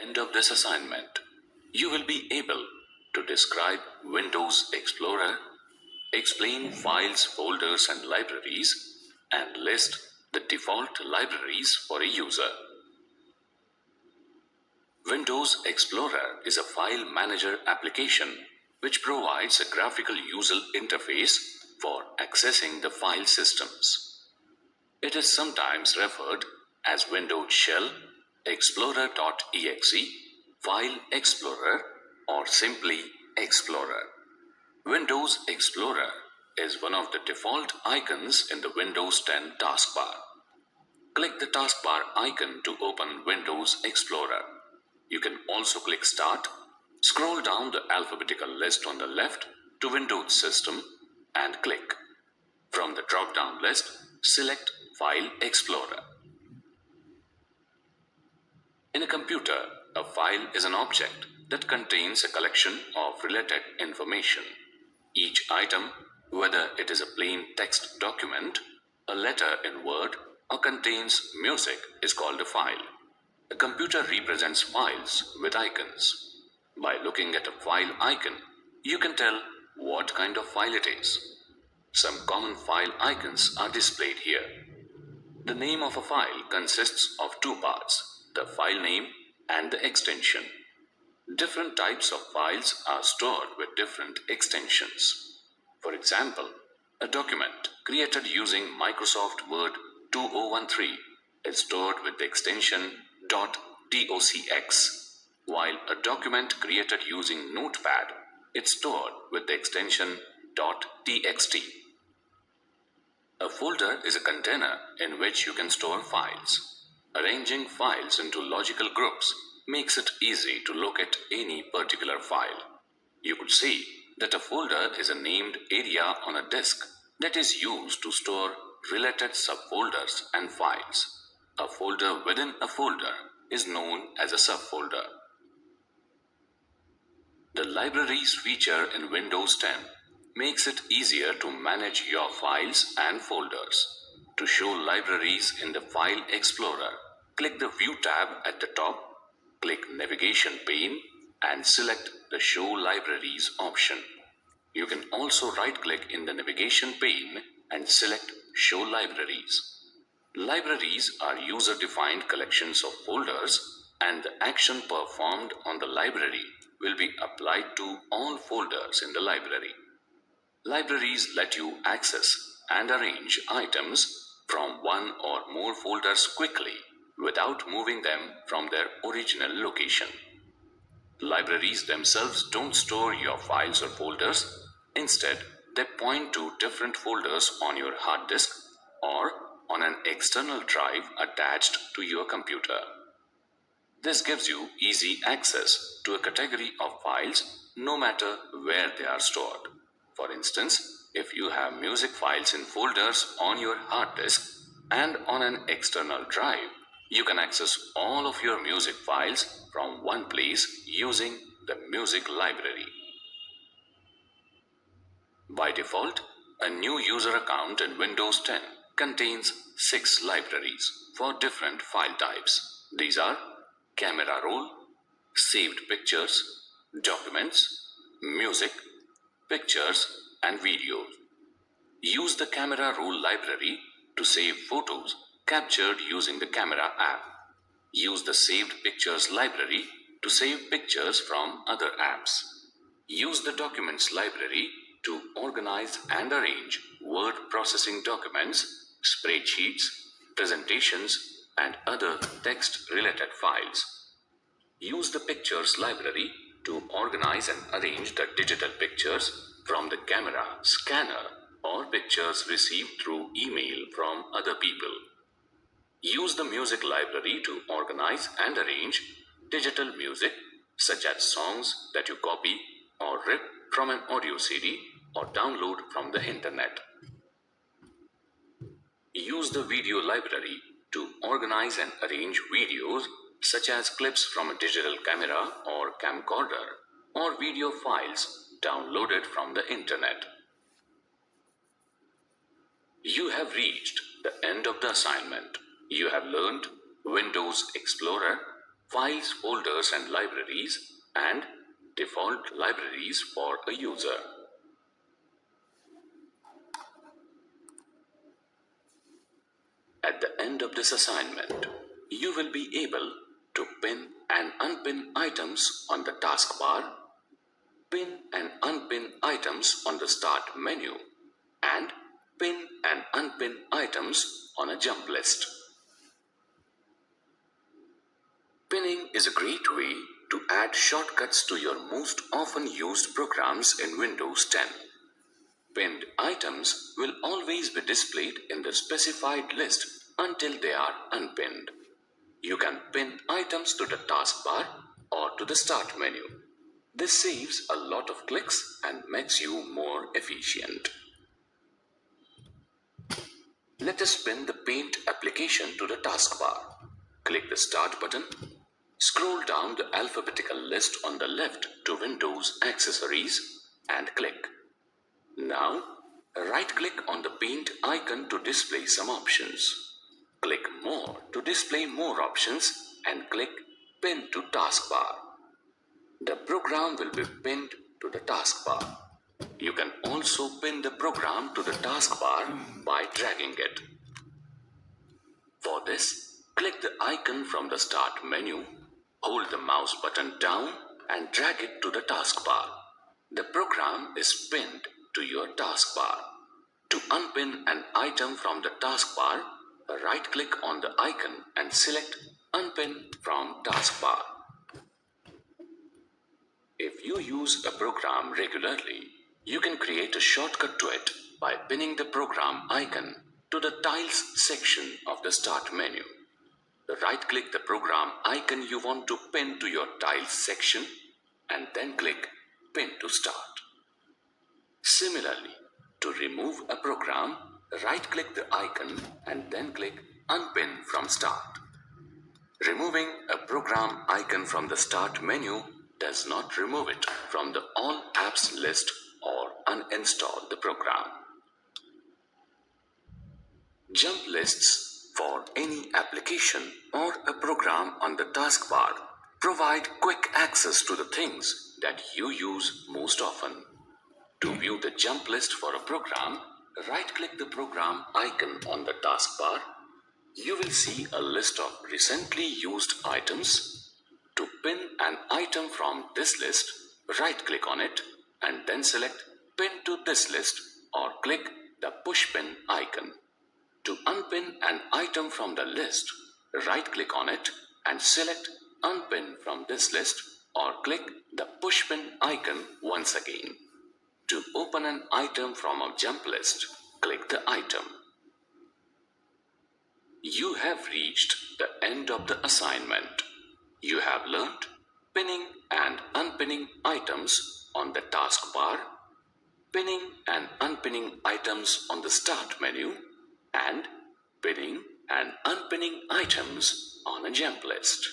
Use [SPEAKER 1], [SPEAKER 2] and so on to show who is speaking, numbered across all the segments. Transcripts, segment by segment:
[SPEAKER 1] End of this assignment, you will be able to describe Windows Explorer, explain files, folders, and libraries, and list the default libraries for a user. Windows Explorer is a file manager application which provides a graphical user interface for accessing the file systems. It is sometimes referred as Windows Shell, Explorer.exe, File Explorer, or simply Explorer. Windows Explorer is one of the default icons in the Windows 10 taskbar. Click the taskbar icon to open Windows Explorer. You can also click Start, scroll down the alphabetical list on the left to Windows System, and click. From the drop-down list, select File Explorer. In a computer, a file is an object that contains a collection of related information. Each item, whether it is a plain text document, a letter in Word, or contains music, is called a file. A computer represents files with icons. By looking at a file icon, you can tell what kind of file it is. Some common file icons are displayed here. The name of a file consists of two parts, the file name and the extension. Different types of files are stored with different extensions. For example, a document created using Microsoft Word 2013 is stored with the extension .docx, while a document created using Notepad is stored with the extension .txt. A folder is a container in which you can store files. Arranging files into logical groups makes it easy to locate any particular file. You could see that a folder is a named area on a disk that is used to store related subfolders and files. A folder within a folder is known as a subfolder. The Libraries feature in Windows 10 makes it easier to manage your files and folders. To show libraries in the File Explorer, click the View tab at the top, click Navigation pane, and select the Show Libraries option. You can also right-click in the Navigation pane and select Show Libraries. Libraries are user-defined collections of folders, and the action performed on the library will be applied to all folders in the library. Libraries let you access and arrange items from one or more folders quickly without moving them from their original location. Libraries themselves don't store your files or folders. Instead, they point to different folders on your hard disk or on an external drive attached to your computer. This gives you easy access to a category of files no matter where they are stored. For instance, if you have music files in folders on your hard disk and on an external drive, you can access all of your music files from one place using the Music Library. By default, a new user account in Windows 10 contains 6 libraries for different file types. These are Camera Roll, Saved Pictures, Documents, Music, Pictures, and Videos. Use the Camera Roll library to save photos captured using the Camera app. Use the Saved Pictures library to save pictures from other apps. Use the Documents library to organize and arrange word processing documents, spreadsheets, presentations, and other text-related files. Use the Pictures library to organize and arrange the digital pictures from the camera, scanner, or pictures received through email from other people. Use the Music library to organize and arrange digital music, such as songs that you copy or rip from an audio CD or download from the internet. Use the Video library to organize and arrange videos, such as clips from a digital camera or camcorder, or video files downloaded from the internet. You have reached the end of the assignment. You have learned Windows Explorer, files, folders and libraries, and default libraries for a user. At the end of this assignment, you will be able to pin and unpin items on the taskbar, pin and unpin items on the start menu, and pin and unpin items on a jump list. Pinning is a great way to add shortcuts to your most often used programs in Windows 10. Pinned items will always be displayed in the specified list until they are unpinned. You can pin items to the taskbar or to the start menu. This saves a lot of clicks and makes you more efficient. Let us pin the Paint application to the taskbar. Click the Start button. Scroll down the alphabetical list on the left to Windows Accessories and click. Now, right-click on the Paint icon to display some options. Click More to display more options and click Pin to Taskbar. The program will be pinned to the taskbar. You can also pin the program to the taskbar by dragging it. For this, click the icon from the Start menu, hold the mouse button down and drag it to the taskbar. The program is pinned to your taskbar. To unpin an item from the taskbar, right-click on the icon and select Unpin from Taskbar. If you use a program regularly, you can create a shortcut to it by pinning the program icon to the Tiles section of the Start menu. Right-click the program icon you want to pin to your Tiles section and then click Pin to Start. Similarly, to remove a program, right-click the icon and then click Unpin from Start. Removing a program icon from the Start menu does not remove it from the All Apps list or uninstall the program. Jump lists for any application or a program on the taskbar provide quick access to the things that you use most often. To view the jump list for a program, right-click the program icon on the taskbar. You will see a list of recently used items. To pin an item from this list, right-click on it and then select Pin to this list or click the Push Pin icon. To unpin an item from the list, right-click on it and select Unpin from this list or click the Push Pin icon once again. To open an item from a jump list, click the item. You have reached the end of the assignment. You have learned pinning and unpinning items on the taskbar, pinning and unpinning items on the Start menu, and pinning and unpinning items on a jump list.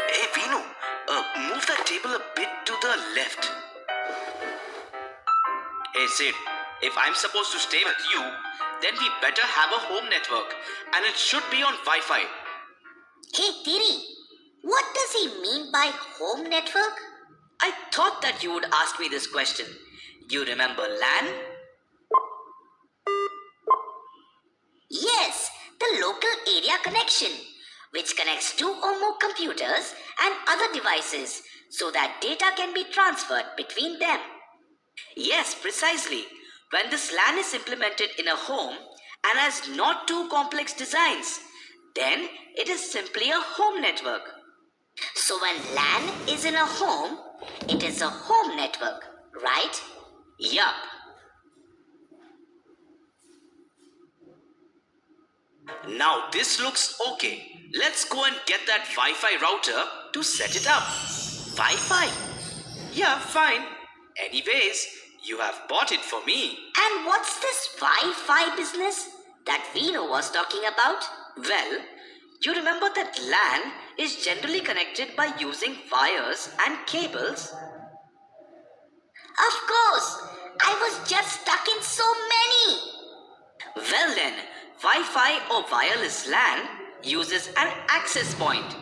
[SPEAKER 2] Hey Vinu, move that table a bit to the left. Hey Sid, if I'm supposed to stay with you, then we better have a home network and it should be on Wi-Fi.
[SPEAKER 3] Hey Tiri, what does he mean by home network?
[SPEAKER 4] I thought that you would ask me this question. You remember LAN?
[SPEAKER 3] Yes, the local area connection, which connects two or more computers and other devices so that data can be transferred between them.
[SPEAKER 4] Yes, precisely. When this LAN is implemented in a home and has not too complex designs, then it is simply a home network.
[SPEAKER 3] So when LAN is in a home, it is a home network, right?
[SPEAKER 4] Yup.
[SPEAKER 2] Now this looks okay. Let's go and get that Wi-Fi router to set it up.
[SPEAKER 4] Wi-Fi?
[SPEAKER 2] Yeah, fine. Anyways, you have bought it for me.
[SPEAKER 3] And what's this Wi-Fi business that Vino was talking about?
[SPEAKER 4] Well, you remember that LAN is generally connected by using wires and cables?
[SPEAKER 3] Of course, I was just stuck in so many.
[SPEAKER 4] Well then, Wi-Fi or wireless LAN uses an access point,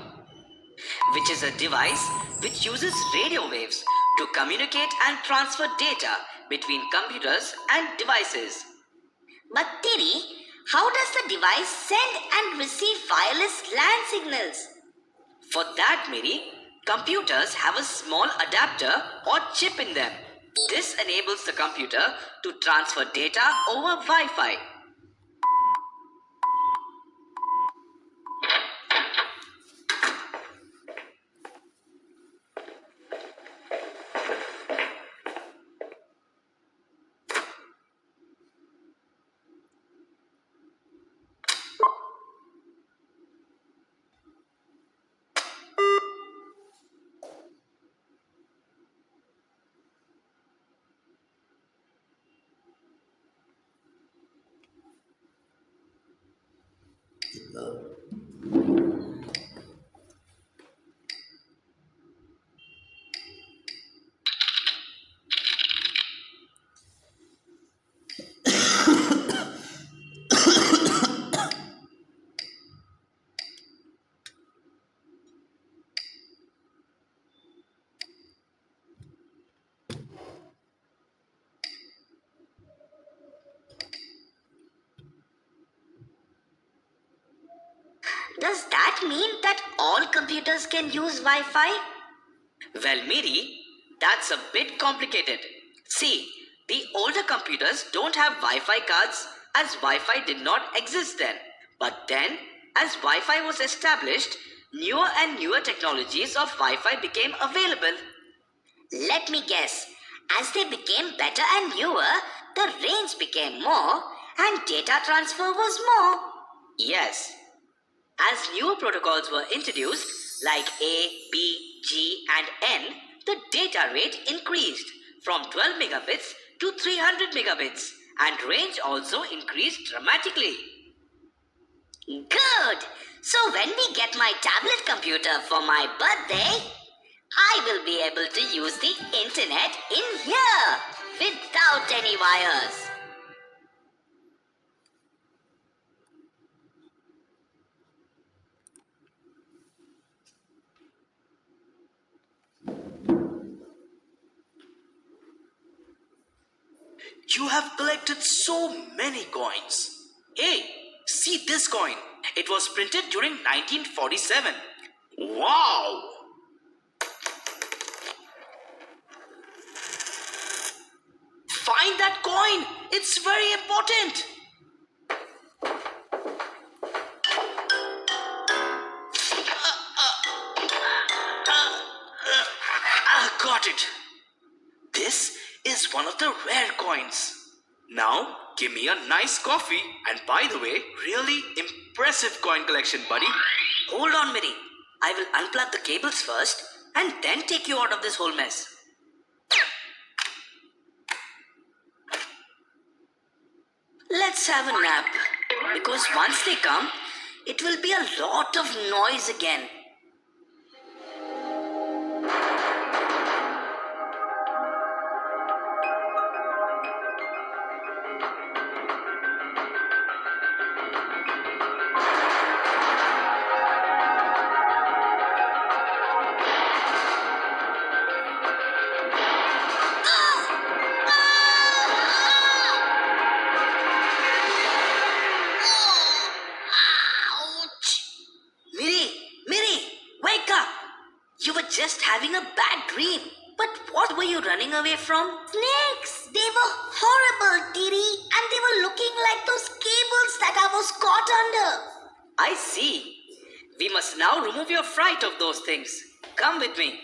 [SPEAKER 4] which is a device which uses radio waves to communicate and transfer data between computers and devices.
[SPEAKER 3] But Tiri, how does the device send and receive wireless LAN signals?
[SPEAKER 4] For that, Miri, computers have a small adapter or chip in them. This enables the computer to transfer data over Wi-Fi.
[SPEAKER 3] Does that mean that all computers can use Wi-Fi?
[SPEAKER 4] Well, Miri, that's a bit complicated. See, the older computers don't have Wi-Fi cards as Wi-Fi did not exist then. But then, as Wi-Fi was established, newer and newer technologies of Wi-Fi became available.
[SPEAKER 3] Let me guess. As they became better and newer, the range became more and data transfer was more.
[SPEAKER 4] Yes. As newer protocols were introduced, like A, B, G, and N, the data rate increased from 12 megabits to 300 megabits, and range also increased dramatically.
[SPEAKER 3] Good. So when we get my tablet computer for my birthday, I will be able to use the internet in here without any wires.
[SPEAKER 2] You have collected so many coins. Hey, see this coin. It was printed during 1947. Wow! Find that coin. It's very important. Got it. This is one of the rare coins. Now, give me a nice coffee. And by the way, really impressive coin collection, buddy.
[SPEAKER 4] Hold on, Miri. I will unplug the cables first and then take you out of this whole mess. Let's have a nap. Because once they come, it will be a lot of noise again. Just having a bad dream. But what were you running away from?
[SPEAKER 3] Snakes! They were horrible, Tiri, and they were looking like those cables that I was caught under.
[SPEAKER 4] I see. We must now remove your fright of those things. Come with me.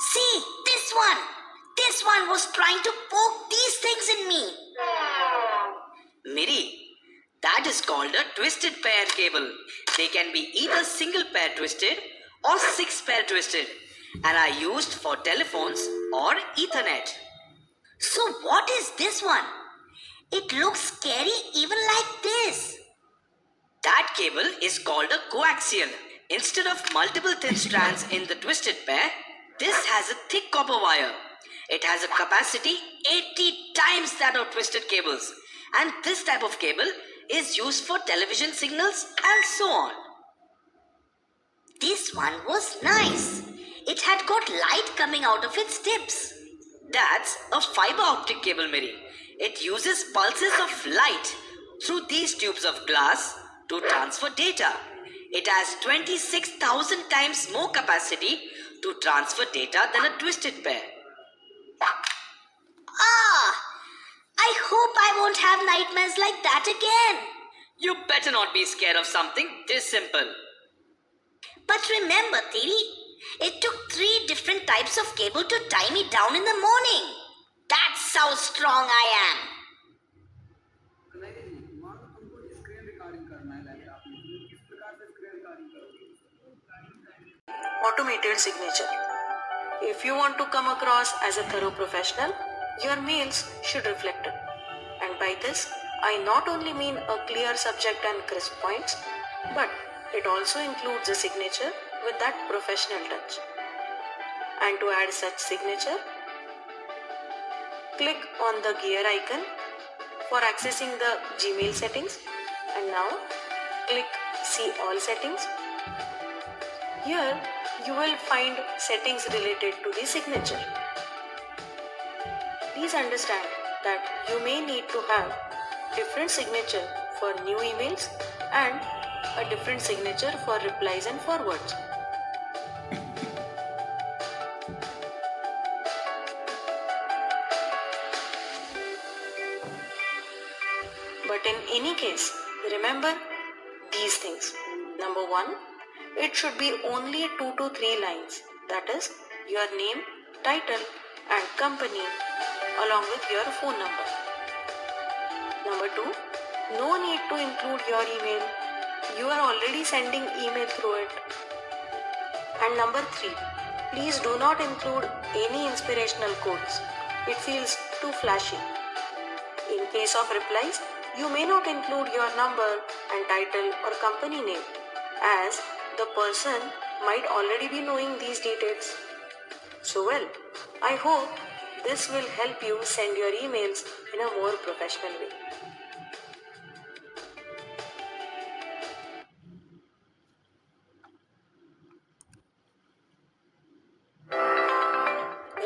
[SPEAKER 3] See, this one. This one was trying to poke these things in me.
[SPEAKER 4] Miri, that is called a cable. They can be either single pair twisted or 6-pair twisted and are used for telephones or Ethernet.
[SPEAKER 3] So, what is this one? It looks scary even like this.
[SPEAKER 4] That cable is called a coaxial. Instead of multiple thin strands in the twisted pair, this has a thick copper wire. It has a capacity 80 times that of twisted cables, and this type of cable is used for television signals and so on.
[SPEAKER 3] This one was nice. It had got light coming out of its tips.
[SPEAKER 4] That's a fiber optic cable, Mary. It uses pulses of light through these tubes of glass to transfer data. It has 26,000 times more capacity to transfer data than a twisted pair.
[SPEAKER 3] I hope I won't have nightmares like that again.
[SPEAKER 4] You better not be scared of something this simple.
[SPEAKER 3] But remember, Thiri, it took 3 different types of cable to tie me down in the morning. That's how strong I am.
[SPEAKER 5] Automated signature. If you want to come across as a thorough professional, your mails should reflect it. And by this, I not only mean a clear subject and crisp points, but it also includes a signature with that professional touch. And to add such signature, click on the gear icon for accessing the Gmail settings, and now click See All Settings. Here you will find settings related to the signature. Please understand that you may need to have different signature for new emails and a different signature for replies and forwards. But in any case, remember these things. Number 1, it should be only 2 to 3 lines. That is your name, title and company along with your phone number. Number 2, no need to include your email. You are already sending email through it. And number 3, please do not include any inspirational quotes. It feels too flashy. In case of replies, you may not include your number and title or company name, as the person might already be knowing these details. So well, I hope this will help you send your emails in a more professional way.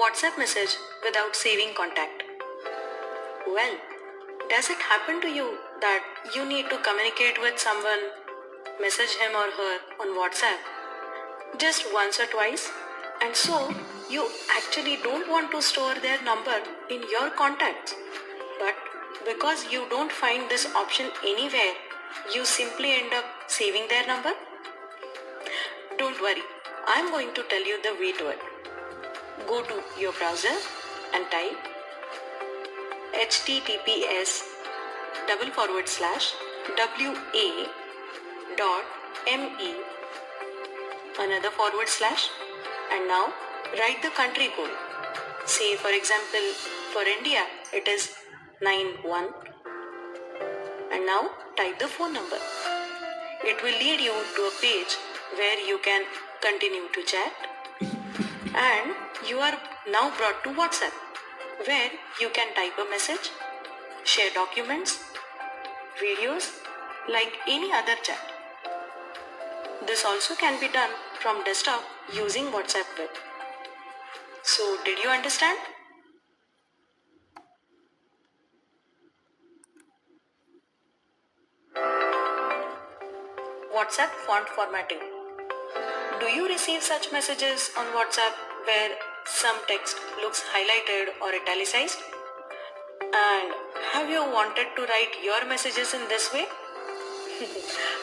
[SPEAKER 5] WhatsApp message without saving contact. Well, does it happen to you that you need to communicate with someone, message him or her on WhatsApp just once or twice, and so you actually don't want to store their number in your contacts, but because you don't find this option anywhere, you simply end up saving their number? Don't worry, I'm going to tell you the way to it. Go to your browser and type https://wa.me another forward slash, and now write the country code. Say for example for India it is 91, and now type the phone number. It will lead you to a page where you can continue to chat, and you are now brought to WhatsApp, where you can type a message, share documents, videos, like any other chat. This also can be done from desktop using WhatsApp web. So, did you understand? WhatsApp font formatting. Do you receive such messages on WhatsApp where some text looks highlighted or italicized? And have you wanted to write your messages in this way?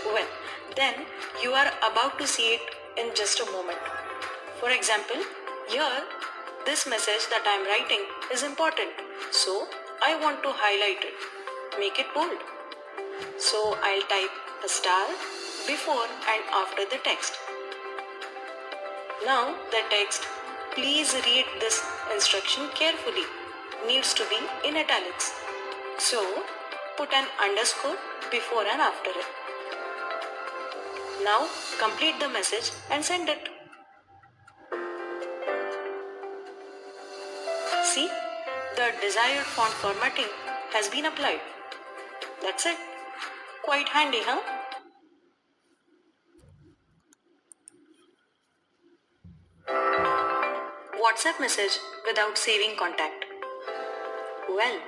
[SPEAKER 5] Well, then you are about to see it in just a moment. For example, here this message that I am writing is important, so I want to highlight it, make it bold. So I'll type a star before and after the text. Now the text, please read this instruction carefully, needs to be in italics. So put an underscore before and after it. Now complete the message and send it. See, the desired font formatting has been applied. That's it. Quite handy, huh? WhatsApp message without saving contact. Well,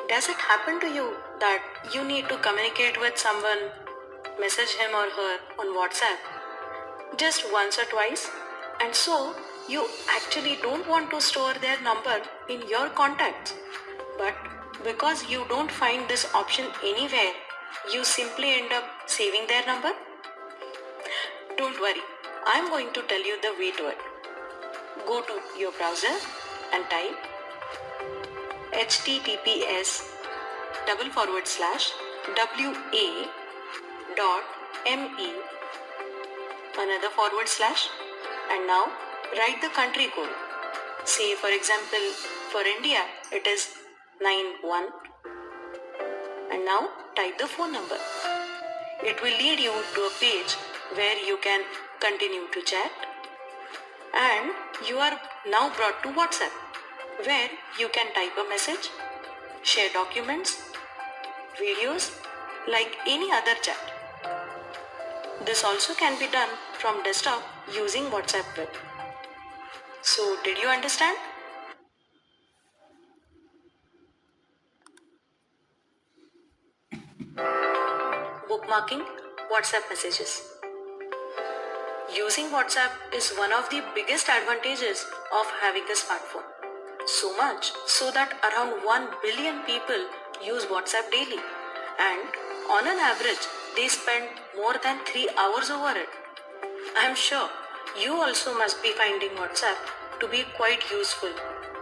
[SPEAKER 5] does it happen to you that you need to communicate with someone, message him or her on WhatsApp just once or twice, and so you actually don't want to store their number in your contacts, but because you don't find this option anywhere, you simply end up saving their number? Don't worry, I'm going to tell you the way to it. Go to your browser and type https://wa.me, another forward slash, and now write the country code. Say for example, for India it is 91, and now type the phone number. It will lead you to a page where you can continue to chat, and you are now brought to WhatsApp, where you can type a message, share documents, videos, like any other chat. This also can be done from desktop using WhatsApp Web. So, did you understand? Bookmarking WhatsApp messages. Using WhatsApp is one of the biggest advantages of having a smartphone. So much so that around 1 billion people use WhatsApp daily, and on an average they spend more than 3 hours over it. I am sure you also must be finding WhatsApp to be quite useful,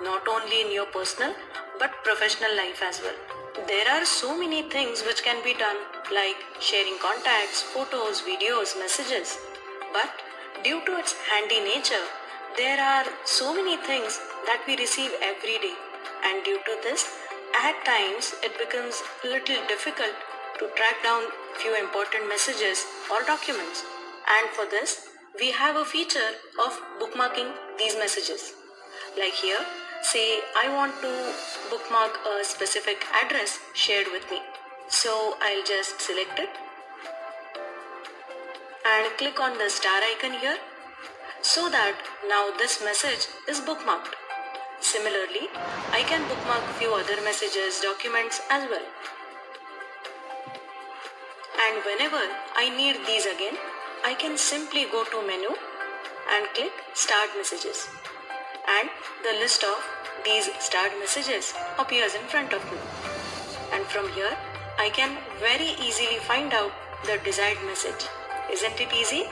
[SPEAKER 5] not only in your personal but professional life as well. There are so many things which can be done, like sharing contacts, photos, videos, messages. But due to its handy nature, there are so many things that we receive every day, and due to this, at times it becomes a little difficult to track down few important messages or documents. And for this, we have a feature of bookmarking these messages. Like here, say I want to bookmark a specific address shared with me. So I'll just select it and click on the star icon here, so that now this message is bookmarked. Similarly, I can bookmark few other messages, documents as well. And whenever I need these again, I can simply go to menu and click Start Messages, and the list of these starred messages appears in front of me. And from here, I can very easily find out the desired message. Isn't it easy?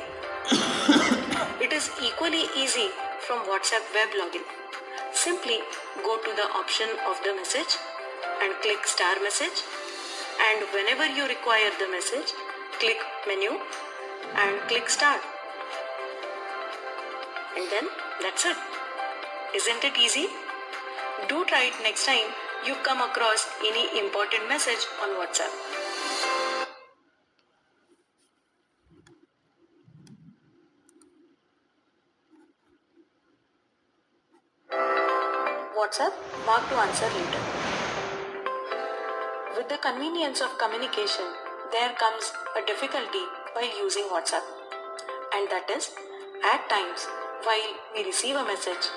[SPEAKER 5] It is equally easy from WhatsApp web login. Simply go to the option of the message and click star message, and whenever you require the message, click menu and click start. And then that's it. Isn't it easy? Do try it next time you come across any important message on WhatsApp. WhatsApp mark to answer later. With the convenience of communication, there comes a difficulty while using WhatsApp, and that is, at times while we receive a message,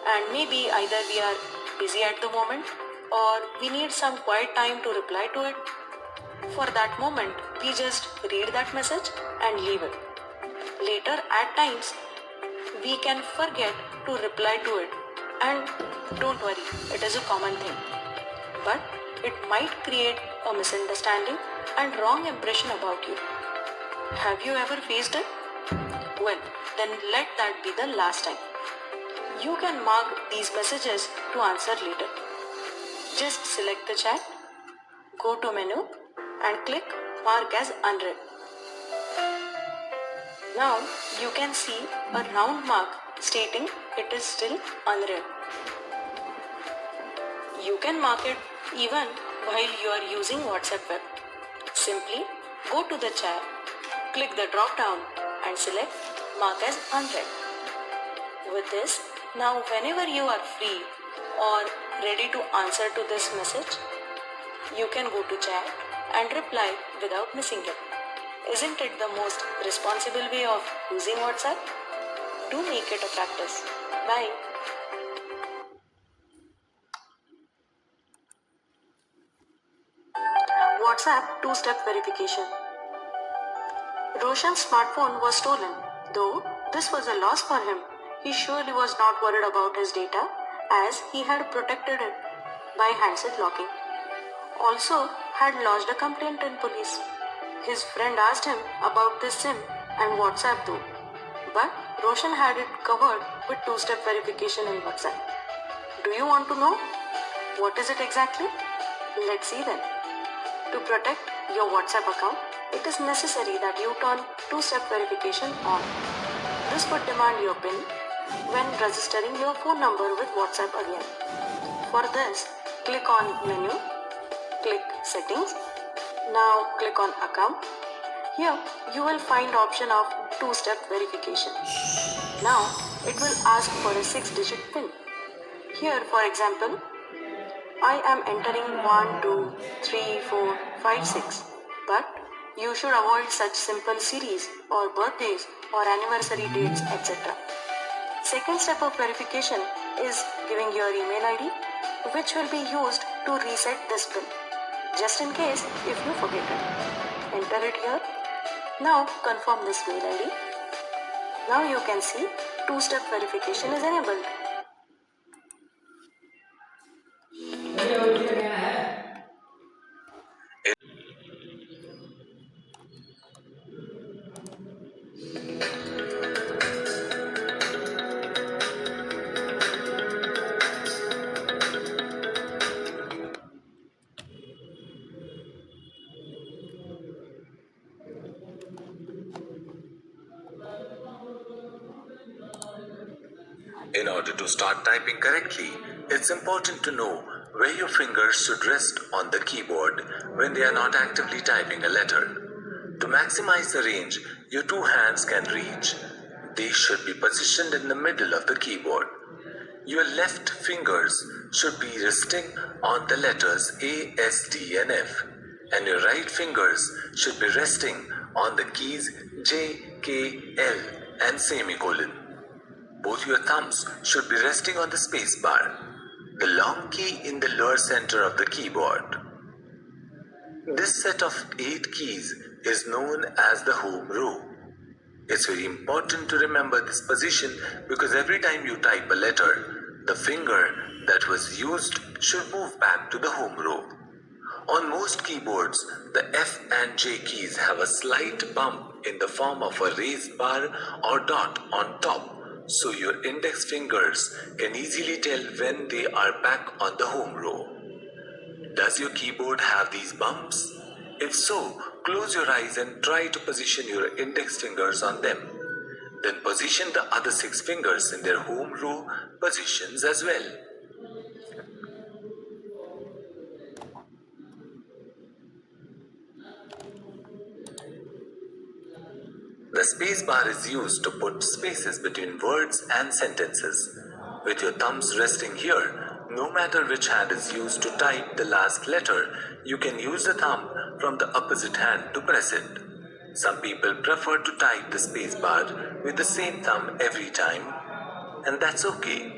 [SPEAKER 5] and maybe either we are busy at the moment or we need some quiet time to reply to it. For that moment, we just read that message and leave it. Later, at times, we can forget to reply to it, and don't worry, it is a common thing. But it might create a misunderstanding and wrong impression about you. Have you ever faced it? Well, then let that be the last time. You can mark these messages to answer later. Just select the chat, go to menu and click Mark as Unread. Now you can see a round mark stating it is still unread. You can mark it even while you are using WhatsApp web. Simply go to the chat, click the drop down and select Mark as Unread. With this, now whenever you are free or ready to answer to this message, you can go to chat and reply without missing it. Isn't it the most responsible way of using WhatsApp? Do make it a practice. Bye. WhatsApp two-step verification. Roshan's smartphone was stolen. Though this was a loss for him, he surely was not worried about his data as he had protected it by handset locking. Also had lodged a complaint in police. His friend asked him about this SIM and WhatsApp though, but Roshan had it covered with two-step verification in WhatsApp. Do you want to know? What is it exactly? Let's see then. To protect your WhatsApp account, it is necessary that you turn two-step verification on. This would demand your PIN when registering your phone number with WhatsApp again. For this, click on Menu, click Settings. Now click on Account. Here you will find option of two-step verification. Now it will ask for a 6-digit PIN. Here for example, I am entering 1, 2, 3, 4, 5, 6. But you should avoid such simple series or birthdays or anniversary dates, etc. Second step of verification is giving your email ID, which will be used to reset this PIN. Just in case if you forget it. Enter it here. Now confirm this mail ID. Now you can see two-step verification is enabled.
[SPEAKER 6] In order to start typing correctly, it's important to know where your fingers should rest on the keyboard when they are not actively typing a letter. To maximize the range your two hands can reach, they should be positioned in the middle of the keyboard. Your left fingers should be resting on the letters A, S, D, and F, and your right fingers should be resting on the keys J, K, L, and semicolon. Both your thumbs should be resting on the space bar, the long key in the lower center of the keyboard. This set of 8 keys is known as the home row. It's very important to remember this position because every time you type a letter, the finger that was used should move back to the home row. On most keyboards, the F and J keys have a slight bump in the form of a raised bar or dot on top, so your index fingers can easily tell when they are back on the home row. Does your keyboard have these bumps? If so, close your eyes and try to position your index fingers on them. Then position the other 6 fingers in their home row positions as well. The space bar is used to put spaces between words and sentences. With your thumbs resting here, no matter which hand is used to type the last letter, you can use the thumb from the opposite hand to press it. Some people prefer to type the space bar with the same thumb every time, and that's okay.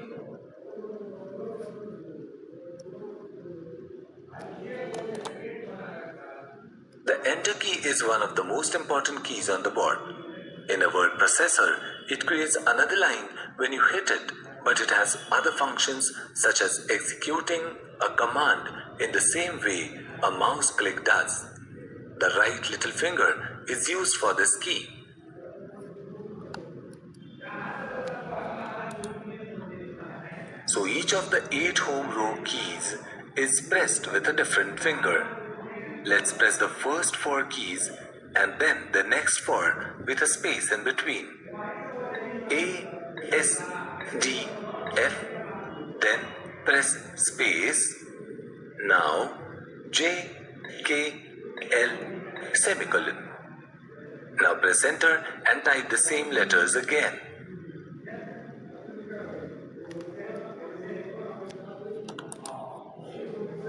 [SPEAKER 6] The enter key is one of the most important keys on the board. In a word processor, it creates another line when you hit it, but it has other functions such as executing a command in the same way a mouse click does. The right little finger is used for this key. So each of the 8 home row keys is pressed with a different finger. Let's press the first 4 keys and then the next four with a space in between. A, S, D, F, then press space. Now J, K, L, semicolon. Now press enter and type the same letters again.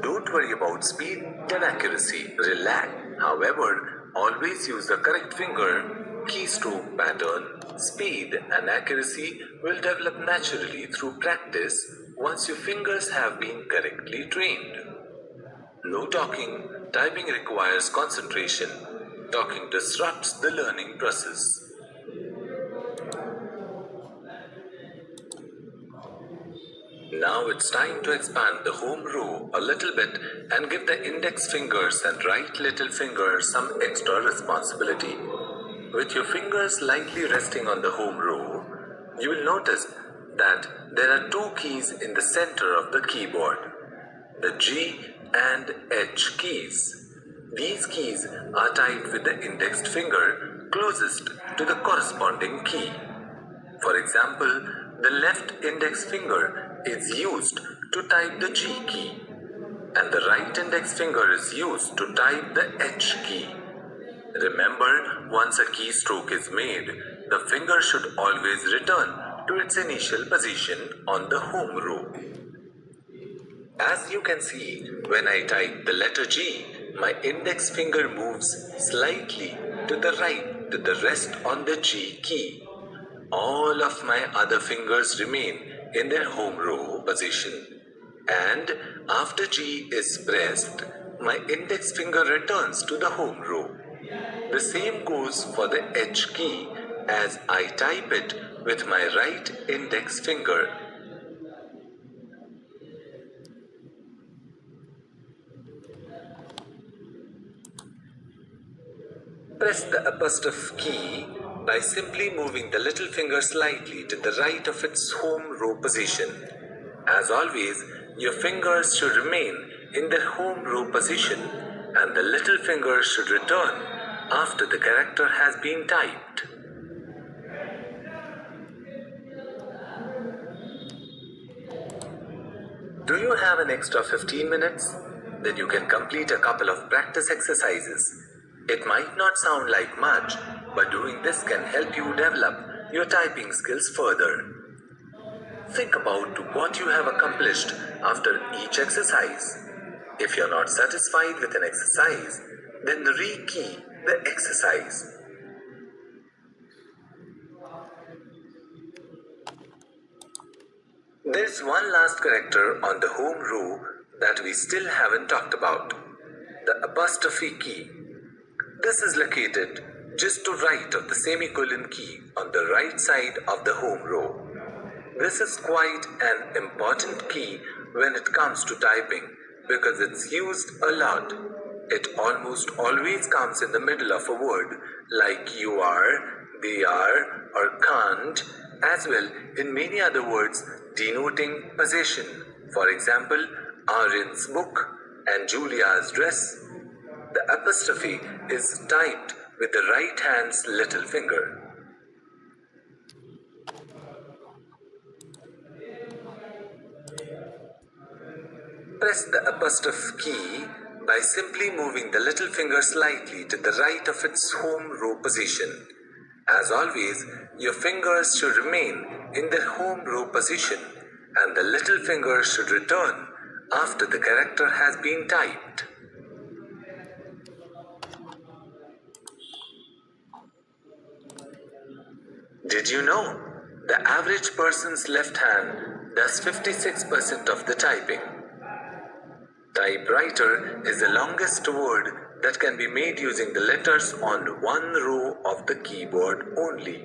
[SPEAKER 6] Don't worry about speed and accuracy. Relax. However, always use the correct finger, keystroke pattern. Speed and accuracy will develop naturally through practice once your fingers have been correctly trained. No talking. Typing requires concentration. Talking disrupts the learning process. Now it's time to expand the home row a little bit and give the index fingers and right little finger some extra responsibility. With your fingers lightly resting on the home row, you will notice that there are two keys in the center of the keyboard, the G and H keys. These keys are tied with the indexed finger closest to the corresponding key. For example, the left index finger is used to type the G key, and the right index finger is used to type the H key. Remember, once a keystroke is made, the finger should always return to its initial position on the home row. As you can see, when I type the letter G, my index finger moves slightly to the right to the rest on the G key. All of my other fingers remain in their home row position. And after G is pressed, my index finger returns to the home row. The same goes for the H key as I type it with my right index finger. Press the apostrophe key by simply moving the little finger slightly to the right of its home row position. As always, your fingers should remain in their home row position and the little finger should return after the character has been typed. Do you have an extra 15 minutes? Then you can complete a couple of practice exercises. It might not sound like much, but doing this can help you develop your typing skills further. Think about what you have accomplished after each exercise. If you're not satisfied with an exercise, then re-key the exercise. There's one last character on the home row that we still haven't talked about, the apostrophe key. This is located just to right of the semicolon key on the right side of the home row. This is quite an important key when it comes to typing because it's used a lot. It almost always comes in the middle of a word like you are, they are, or can't, as well in many other words denoting possession. For example, Aryan's book and Julia's dress. The apostrophe is typed with the right hand's little finger. Press the apostrophe key by simply moving the little finger slightly to the right of its home row position. As always, your fingers should remain in their home row position and the little finger should return after the character has been typed. Did you know the average person's left hand does 56% of the typing? Typewriter is the longest word that can be made using the letters on one row of the keyboard only.